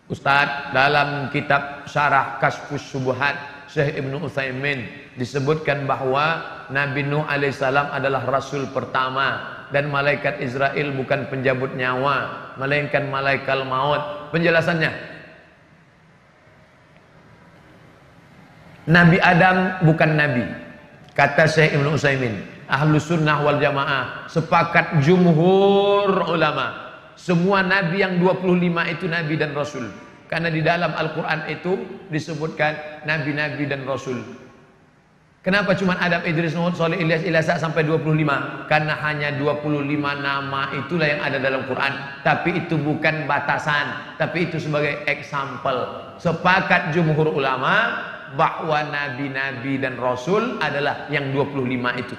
Ustadz, dalam kitab Syarah Kasyfus Syubhat Syekh Ibnu Utsaimin disebutkan bahwa Nabi Nuh alaihissalam adalah rasul pertama dan malaikat Israel bukan penjabut nyawa, melainkan malaikat maut. Penjelasannya, Nabi Adam bukan nabi. Kata Syekh Ibnu Utsaimin, Ahlus Sunnah wal Jamaah sepakat jumhur ulama, semua nabi yang 25 itu nabi dan rasul. Karena di dalam Al-Quran itu disebutkan nabi-nabi dan rasul. Kenapa cuma Adam, Idris, Nuh, Saleh, Ilyas, Ilasa sampai 25? Karena hanya 25 nama itulah yang ada dalam Quran. Tapi itu bukan batasan, tapi itu sebagai example. Sepakat jumhur ulama bahwa nabi-nabi dan rasul adalah yang 25 itu.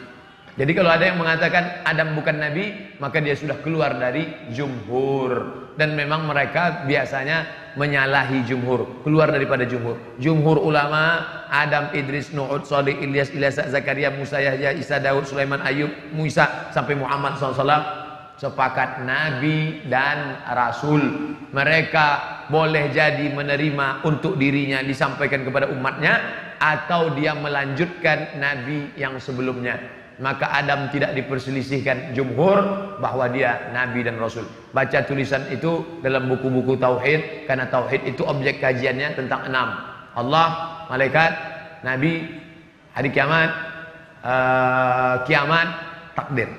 Jadi kalau ada yang mengatakan Adam bukan nabi, maka dia sudah keluar dari jumhur. Dan memang mereka biasanya menyalahi jumhur, keluar daripada jumhur. Jumhur ulama, Adam, Idris, Nuh, Saleh, Ilyas, Ilasa, Zakaria, Musa, Yahya, Isa, Daud, Sulaiman, Ayub, Musa sampai Muhammad SAW sepakat nabi dan rasul. Mereka boleh jadi menerima untuk dirinya disampaikan kepada umatnya, atau dia melanjutkan nabi yang sebelumnya. Maka Adam tidak diperselisihkan jumhur bahwa dia nabi dan rasul. Baca tulisan itu dalam buku-buku tauhid, karena tauhid itu objek kajiannya tentang 6: Allah, malaikat, nabi, hari kiamat, kiamat, takdir.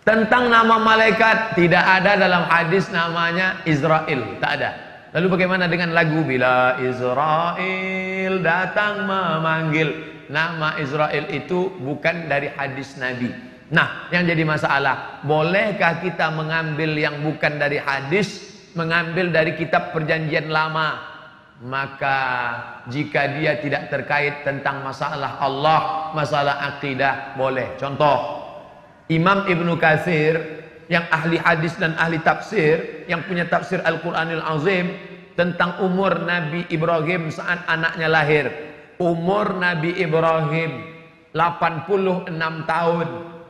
Tentang nama malaikat tidak ada dalam hadis namanya Israel, tak ada. Lalu bagaimana dengan lagu bila Israel datang memanggil? Nama Israel itu bukan dari hadis Nabi. Nah, yang jadi masalah, bolehkah kita mengambil yang bukan dari hadis, mengambil dari kitab perjanjian lama? Maka jika dia tidak terkait tentang masalah Allah, masalah akidah, boleh. Contoh, Imam Ibnu Katsir yang ahli hadis dan ahli tafsir, yang punya tafsir Al-Quranil Azim tentang umur Nabi Ibrahim saat anaknya lahir. Umur Nabi Ibrahim 86 tahun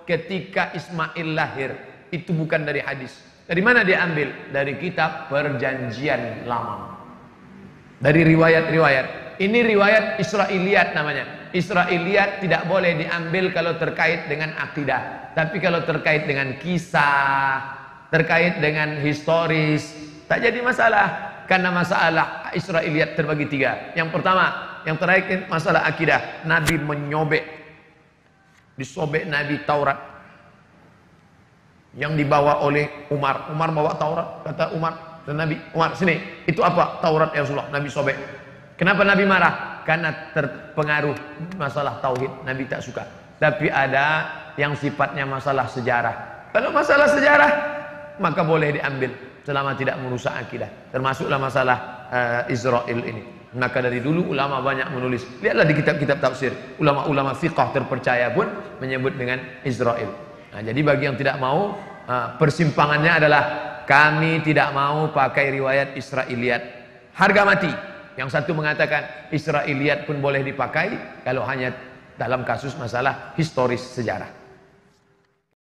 ketika Ismail lahir. Itu bukan dari hadis. Dari mana dia ambil? Dari kitab perjanjian lama, dari riwayat-riwayat. Ini riwayat Israiliyat namanya. Israiliyat tidak boleh diambil kalau terkait dengan akidah. Tapi kalau terkait dengan kisah, terkait dengan historis, tak jadi masalah. Karena masalah Israiliyat terbagi 3. Yang pertama, yang terakhir masalah akidah. Nabi menyobek, disobek Nabi Taurat yang dibawa oleh Umar. Umar bawa Taurat, kata Umar dan Nabi, Umar sini, itu apa? Taurat ya Rasulullah. Nabi sobek. Kenapa Nabi marah? Karena terpengaruh masalah tauhid, Nabi tak suka. Tapi ada yang sifatnya masalah sejarah. Kalau masalah sejarah, maka boleh diambil selama tidak merusak akidah. Termasuklah masalah Israel ini. Maka dari dulu ulama banyak menulis. Lihatlah di kitab-kitab tafsir, ulama-ulama fiqh terpercaya pun menyebut dengan Israel. Nah, jadi bagi yang tidak mau, persimpangannya adalah kami tidak mau pakai riwayat Israiliyat. Harga mati. Yang satu mengatakan Israiliyat pun boleh dipakai kalau hanya dalam kasus masalah historis sejarah.